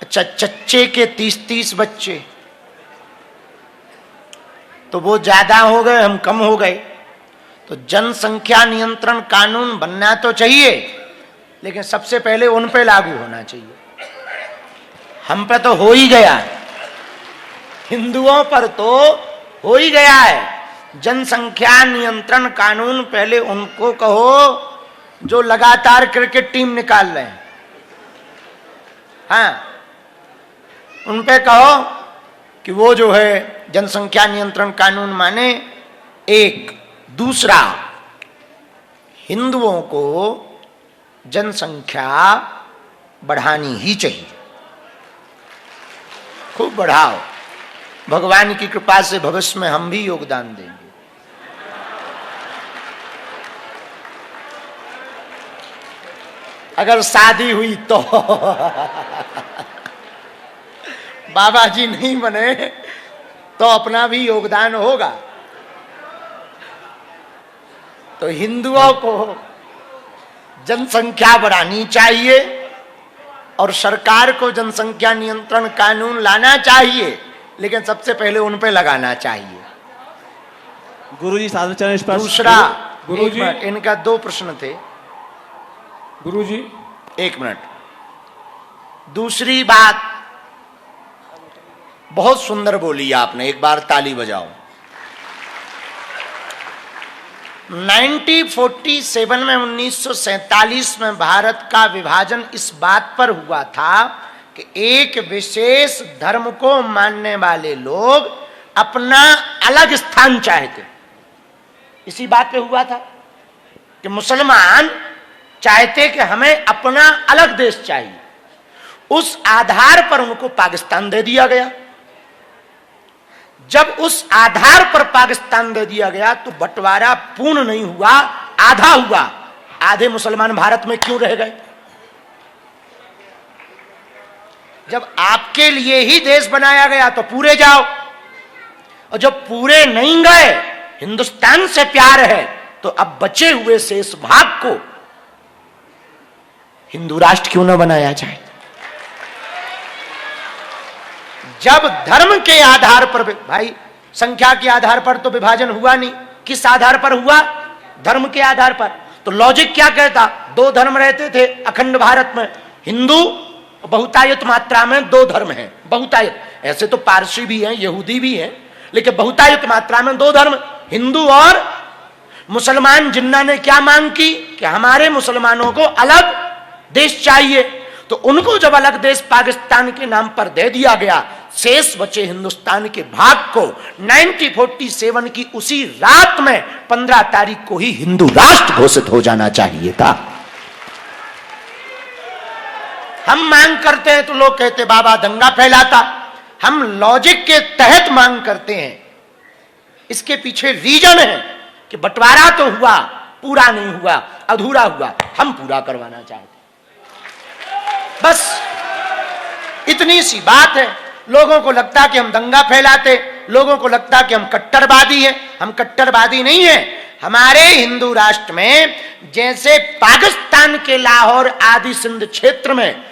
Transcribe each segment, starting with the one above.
अच्छा, चच्चे के 30-30 बच्चे, तो वो ज्यादा हो गए, हम कम हो गए। तो जनसंख्या नियंत्रण कानून बनना तो चाहिए, लेकिन सबसे पहले उन पे लागू होना चाहिए। हम पे तो हो ही गया है, हिंदुओं पर तो हो ही गया है। जनसंख्या नियंत्रण कानून पहले उनको कहो जो लगातार क्रिकेट टीम निकाल रहे हैं, हाँ, उन पे कहो कि वो जो है जनसंख्या नियंत्रण कानून माने। एक दूसरा, हिंदुओं को जनसंख्या बढ़ानी ही चाहिए, खूब बढ़ाओ। भगवान की कृपा से भविष्य में हम भी योगदान देंगे। अगर शादी हुई तो बाबा जी नहीं बने तो अपना भी योगदान होगा। तो हिंदुओं को जनसंख्या बढ़ानी चाहिए और सरकार को जनसंख्या नियंत्रण कानून लाना चाहिए, लेकिन सबसे पहले उन पे लगाना चाहिए। गुरुजी साधुचरण स्पर्श। दूसरा, गुरुजी, इनका 2 प्रश्न थे। गुरुजी 1 मिनट। दूसरी बात बहुत सुंदर बोली आपने, एक बार ताली बजाओ। 1947 में 1947 में भारत का विभाजन इस बात पर हुआ था कि एक विशेष धर्म को मानने वाले लोग अपना अलग स्थान चाहते। इसी बात पे हुआ था कि मुसलमान चाहते कि हमें अपना अलग देश चाहिए। उस आधार पर उनको पाकिस्तान दे दिया गया। जब उस आधार पर पाकिस्तान दे दिया गया तो बंटवारा पूर्ण नहीं हुआ, आधा हुआ। आधे मुसलमान भारत में क्यों रह गए? जब आपके लिए ही देश बनाया गया तो पूरे जाओ, और जब पूरे नहीं गए, हिंदुस्तान से प्यार है, तो अब बचे हुए शेष भाग को हिंदू राष्ट्र क्यों न बनाया जाए? जब धर्म के आधार पर, भाई संख्या के आधार पर तो विभाजन हुआ नहीं, किस आधार पर हुआ? धर्म के आधार पर। तो लॉजिक क्या कहता? 2 धर्म रहते थे अखंड भारत में, हिंदू, बहुतायत मात्रा में 2 धर्म हैं। बहुतायत, ऐसे तो पारसी भी हैं, यहूदी भी हैं, लेकिन बहुतायत मात्रा में 2 धर्म, हिंदू और मुसलमान। जिन्ना ने क्या मांग की कि हमारे मुसलमानों को अलग देश चाहिए, तो उनको जब अलग देश पाकिस्तान के नाम पर दे दिया गया, शेष बचे हिंदुस्तान के भाग को 1947 की उसी रात में 15 तारीख को ही हिंदू राष्ट्र घोषित हो जाना चाहिए था। हम मांग करते हैं तो लोग कहते बाबा दंगा फैलाता। हम लॉजिक के तहत मांग करते हैं। इसके पीछे रीजन है कि बंटवारा तो हुआ, पूरा नहीं हुआ, अधूरा हुआ, हम पूरा करवाना चाहते। बस इतनी सी बात है। लोगों को लगता कि हम दंगा फैलाते, लोगों को लगता कि हम कट्टरवादी हैं। हम कट्टरवादी नहीं हैं। हमारे हिंदू राष्ट्र में जैसे पाकिस्तान के लाहौर आदि सिंध क्षेत्र में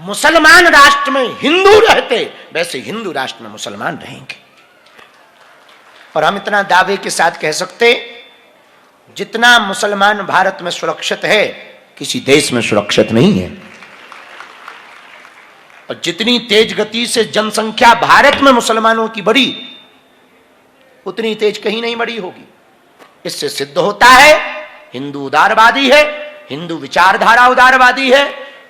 मुसलमान राष्ट्र में हिंदू रहते, वैसे हिंदू राष्ट्र में मुसलमान रहेंगे। और हम इतना दावे के साथ कह सकते, जितना मुसलमान भारत में सुरक्षित है, किसी देश में सुरक्षित नहीं है। और जितनी तेज गति से जनसंख्या भारत में मुसलमानों की बढ़ी, उतनी तेज कहीं नहीं बढ़ी होगी। इससे सिद्ध होता है हिंदू उदारवादी है, हिंदू विचारधारा उदारवादी है,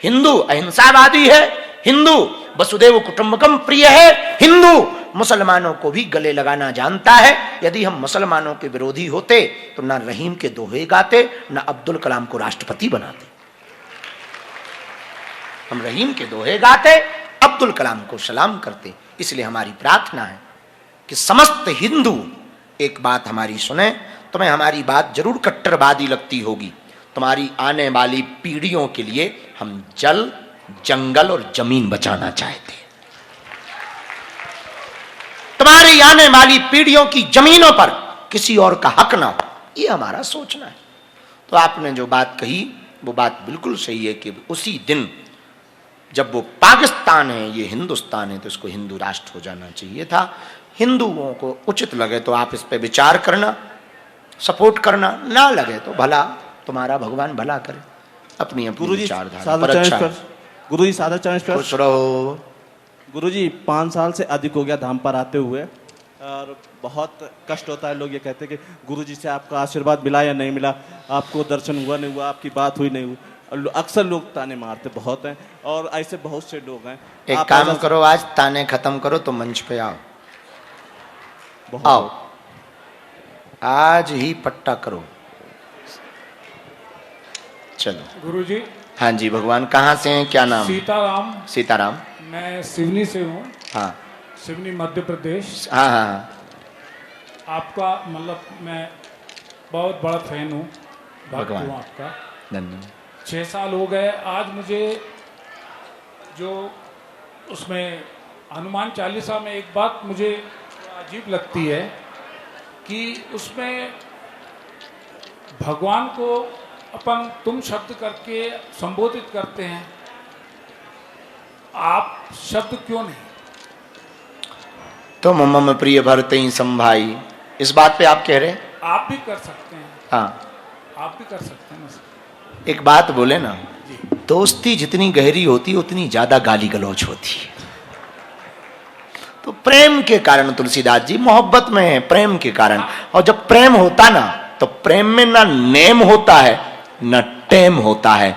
हिंदू अहिंसावादी है, हिंदू वसुदेव कुटुंबकम प्रिय है, हिंदू मुसलमानों को भी गले लगाना जानता है। यदि हम मुसलमानों के विरोधी होते तो ना रहीम के दोहे गाते, ना अब्दुल कलाम को राष्ट्रपति बनाते। हम रहीम के दोहे गाते, अब्दुल कलाम को सलाम करते। इसलिए हमारी प्रार्थना है कि समस्त हिंदू एक बात हमारी सुने। तुम्हें हमारी बात जरूर कट्टरवादी लगती होगी। तुम्हारी आने वाली पीढ़ियों के लिए हम जल, जंगल और जमीन बचाना चाहते हैं। तुम्हारी आने वाली पीढ़ियों की जमीनों पर किसी और का हक ना हो, ये हमारा सोचना है। तो आपने जो बात कही वो बात बिल्कुल सही है कि उसी दिन जब वो पाकिस्तान है, ये हिंदुस्तान है, तो इसको हिंदू राष्ट्र हो जाना चाहिए था। हिंदुओं को उचित लगे तो आप इस पे विचार करना, सपोर्ट करना, ना लगे तो भला तुम्हारा भगवान भला करे, अपनी अपनी गुरुजी विचारधारा सादर पर। चरण अच्छा स्पर्श। गुरुजी सादर चरण स्पर्श। खुश रहो। गुरुजी 5 साल से अधिक हो गया धाम पर आते हुए, और बहुत कष्ट होता है। लोग ये कहते हैं कि गुरुजी से आपका आशीर्वाद मिला या नहीं मिला, आपको दर्शन हुआ नहीं हुआ, आपकी बात हुई नहीं हुई। और अक्सर लोग ताने मारते बहुत हैं, और ऐसे बहुत से लोग हैं। एक आप काम ऐसा- करो, आज ताने खत्म करो तो मंच पे आओ, बहुत आओ, आज ही पट्टा करो। चलो गुरुजी, हाँ जी, भगवान कहाँ से हैं, क्या नाम? सीताराम। सीताराम। मैं सिवनी से हूँ, हाँ सिवनी मध्य प्रदेश। हाँ हाँ। आपका मतलब मैं बहुत बड़ा फैन हूँ, भक्त भगवान। हूँ आपका। धन्यवाद। 6 साल हो गए। आज मुझे जो उसमें हनुमान चालीसा में एक बात मुझे अजीब लगती है कि उसमें भगवान को अपन तुम शब्द करके संबोधित करते हैं, आप शब्द क्यों नहीं? तो मम प्रिय भरते ही संभाई, इस बात पे आप कह रहे हैं? आप भी कर सकते हैं, हाँ, आप भी कर सकते हैं। एक बात बोले ना, दोस्ती जितनी गहरी होती है उतनी ज्यादा गाली गलौज होती है। तो प्रेम के कारण तुलसीदास जी मोहब्बत में है, प्रेम के कारण। और जब प्रेम होता ना, तो प्रेम में ना नेम होता है न टेम होता है।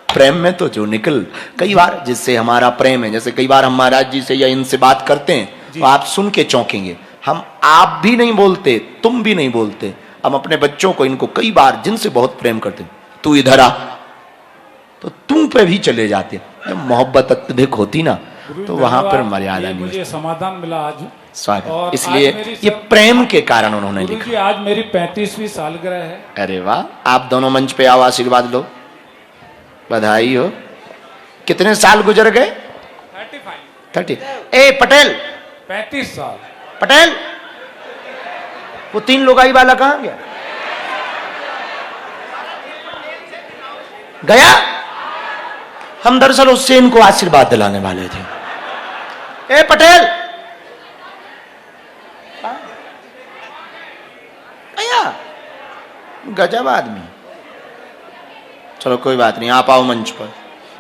प्रेम में तो जो निकल, कई बार जिससे हमारा प्रेम है, जैसे कई बार हम महाराज जी से या इनसे बात करते हैं तो आप सुन के चौंकेंगे। हम आप भी नहीं बोलते, तुम भी नहीं बोलते, हम अपने बच्चों को, इनको कई बार जिनसे बहुत प्रेम करते, तू इधर आ, तो तू पे भी चले जाते। जब मोहब्बत अत्यधिक होती ना, तो वहां पर मर्यादा नहीं मुझे होती। समाधान मिला आज। स्वागत। और इसलिए आज मेरी ये प्रेम के कारण उन्होंने लिखा। गुरुजी, आज मेरी 35वीं सालगिरह है। अरे वाह, आप दोनों मंच पे आओ, आशीर्वाद लो, बधाई हो। कितने साल गुजर गए? 30। ए पटेल, 35 साल। पटेल, वो 3 लोगाई वाला कहां गया? गया? हम दरअसल उससे इनको आशीर्वाद दिलाने वाले थे। ए पटेल, गया? गजब आदमी। चलो कोई बात नहीं, आप आओ मंच पर।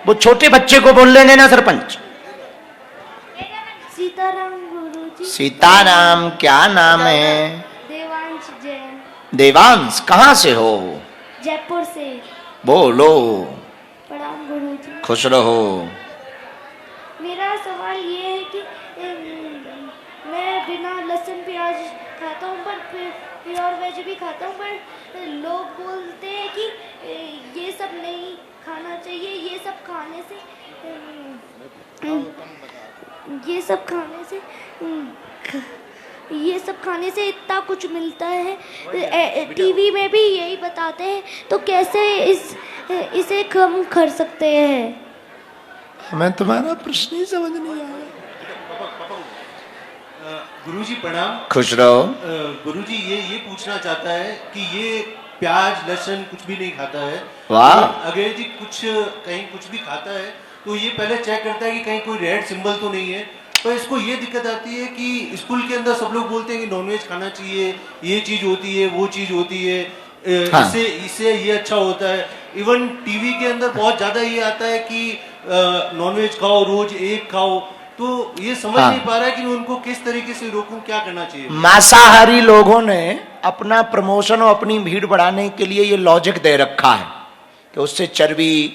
वो छोटे बच्चे को बोल लेने ना सरपंच। सीताराम गुरुजी। सीताराम, क्या नाम है? देवांश जैन। देवांश, कहाँ से हो? जयपुर से। बोलो। प्रणाम गुरुजी। खुश रहो। मेरा सवाल ये है कि मैं बिना लहसुन प्याज खाता हूँ, पर प्योर वेज भी खाता हूँ, पर लोग बोलते हैं कि ये सब नहीं खाना चाहिए, ये सब खाने से ये सब खाने से इतना कुछ मिलता है। टीवी में भी यही बताते हैं, तो कैसे इसे कम कर सकते हैं? हमें तुम्हारा प्रश्न ही समझ नहीं आया। गुरुजी प्रणाम। खुश रहो। गुरुजी ये पूछना चाहता है कि ये प्याज लहसुन कुछ भी नहीं खाता है। वाह। अगर जी कहीं कुछ भी खाता है तो ये पहले चेक करता है कि कहीं कोई रेड सिंबल तो नहीं है। तो इसको ये दिक्कत आती है कि स्कूल के अंदर सब लोग बोलते हैं कि नॉनवेज खाना चाहिए, ये चीज होती है, वो चीज होती है, हाँ। इससे ये अच्छा होता है। इवन टीवी के अंदर बहुत ज्यादा ये आता है कि नॉनवेज खाओ, रोज एक खाओ। तो ये समझ हाँ। नहीं पा रहा है कि मैं उनको किस तरीके से रोकूं, क्या करना चाहिए। मांसाहारी लोगों ने अपना प्रमोशन और अपनी भीड़ बढ़ाने के लिए ये लॉजिक दे रखा है कि उससे चर्बी,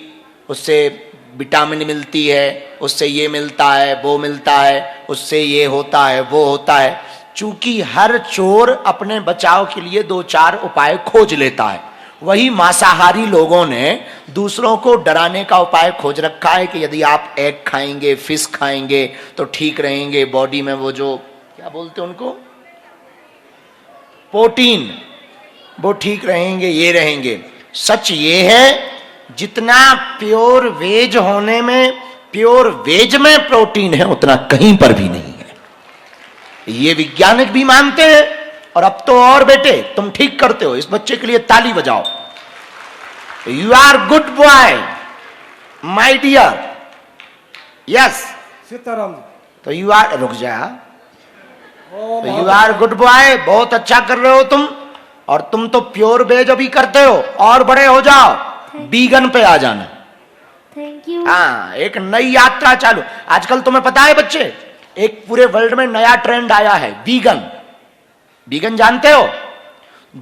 उससे विटामिन मिलती है, उससे ये मिलता है, वो मिलता है, उससे ये होता है, वो होता है। चूंकि हर चोर अपने बचाव के लिए 2-4 उपाय खोज लेता है, वही मांसाहारी लोगों ने दूसरों को डराने का उपाय खोज रखा है कि यदि आप एग खाएंगे, फिश खाएंगे तो ठीक रहेंगे, बॉडी में वो जो क्या बोलते हैं उनको, प्रोटीन, वो ठीक रहेंगे, ये रहेंगे। सच ये है, जितना प्योर वेज होने में, प्योर वेज में प्रोटीन है, उतना कहीं पर भी नहीं है। ये वैज्ञानिक भी मानते हैं। और अब तो और बेटे, तुम ठीक करते हो, इस बच्चे के लिए ताली बजाओ। You are good boy my dear. Yes, Sitaram ji. तो यू आर, रुक जा, ओम तो यू आर गुड बॉय, बहुत अच्छा कर रहे हो तुम। और तुम तो प्योर वेज अभी करते हो, और बड़े हो जाओ, वीगन पे आ जाना। Thank you. हाँ, एक नई यात्रा चालू। आजकल तुम्हें पता है बच्चे, एक पूरे वर्ल्ड में नया ट्रेंड आया है, वीगन। वीगन जानते हो?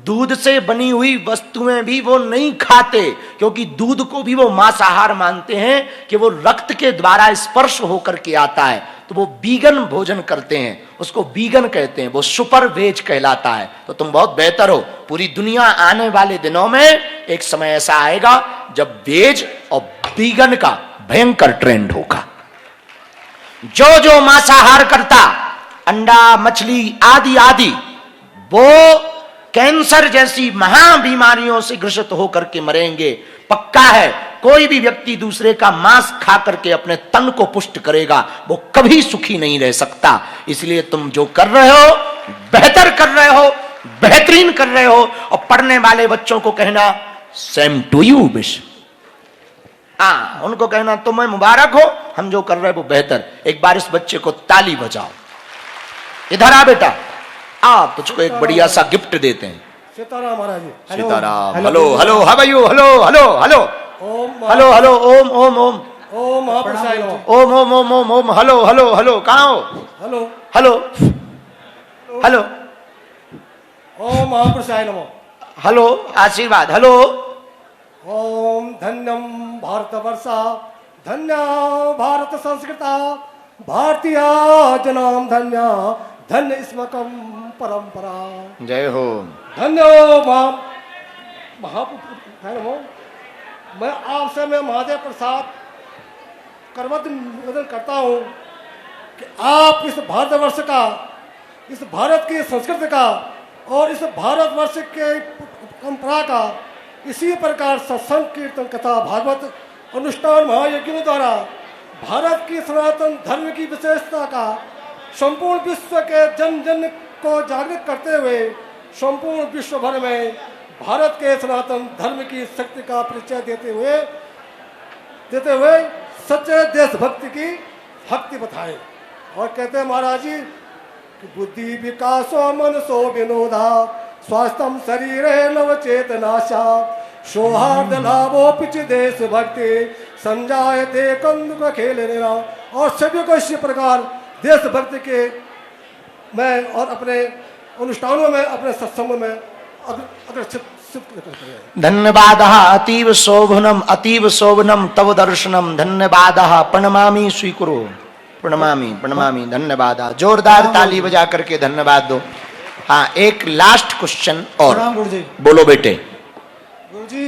दूध से बनी हुई वस्तुएं भी वो नहीं खाते, क्योंकि दूध को भी वो मांसाहार मानते हैं कि वो रक्त के द्वारा स्पर्श होकर के आता है, तो वो वीगन भोजन करते हैं, उसको वीगन कहते हैं, वो सुपर वेज कहलाता है। तो तुम बहुत बेहतर हो। पूरी दुनिया आने वाले दिनों में एक समय ऐसा आएगा जब वेज और वीगन का भयंकर ट्रेंड होगा। जो जो मांसाहार करता, अंडा, मछली आदि आदि, वो कैंसर जैसी महाबीमारियों से ग्रसित होकर के मरेंगे। पक्का है, कोई भी व्यक्ति दूसरे का मांस खा करके अपने तन को पुष्ट करेगा, वो कभी सुखी नहीं रह सकता। इसलिए तुम जो कर रहे हो, बेहतर कर रहे हो, बेहतरीन कर रहे हो। और पढ़ने वाले बच्चों को कहना सेम टू यू विश। हाँ, उनको कहना तुम्हें मुबारक हो, हम जो कर रहे हैं वो बेहतर। एक बार इस बच्चे को ताली बजाओ। इधर आ बेटा, आप तुझको एक बढ़िया सा गिफ्ट देते हैं। Sitaram Maharaj ji. Sitaram. Hello hello, how are you? Hello hello hello ओम हेलो हेलो, ओम ओम ओम ओम महापुरुषाय नमः। ओम ओम ओम ओम ओम, हेलो हेलो हेलो, कहाँ हो? हेलो हेलो हेलो ओम महापुरुषाय नमः। हेलो, आशीर्वाद। हेलो, ओम धन्यम भारतवर्षा, धन्य भारत संस्कृता, भारतीय जनाम धन्य, धन्य स्मकम परंपरा। जय हो। धन्य महापुरुषाय नमः। मैं आपसे मैं महादेव प्रसाद करवत निवेदन करता हूँ कि आप इस भारतवर्ष का, इस भारत की संस्कृति का और इस भारतवर्ष के परंपरा का इसी प्रकार सत्संग कीर्तन कथा भागवत अनुष्ठान महायज्ञों द्वारा भारत की सनातन धर्म की विशेषता का संपूर्ण विश्व के जन जन को जागृत करते हुए संपूर्ण विश्व भर में भारत के सनातन धर्म की शक्ति का परिचय देते हुए सच्चे देशभक्ति की भक्ति बताए। और कहते हैं महाराज जी कि बुद्धि विकासो मनसो विनोदा, स्वास्थ्यम शरीर नव चेतनाशा, सौहार्द लाभो पिछ देश भक्ति, संजायते कंदुक खेल निरा। और सभी को इसी प्रकार देशभक्ति के मैं और अपने अनुष्ठानों में, अपने सत्संग में अग्रसित करें। धन्यवाद, अतीव शोभनम तव दर्शनम। धन्यवाद, प्रणमामि स्वीकुरु। प्रणमामि प्रणमामि, धन्यवाद। जोरदार ताली बजा करके धन्यवाद दो। हाँ, एक लास्ट क्वेश्चन और। प्रणाम गुरु जी। बोलो बेटे। गुरु जी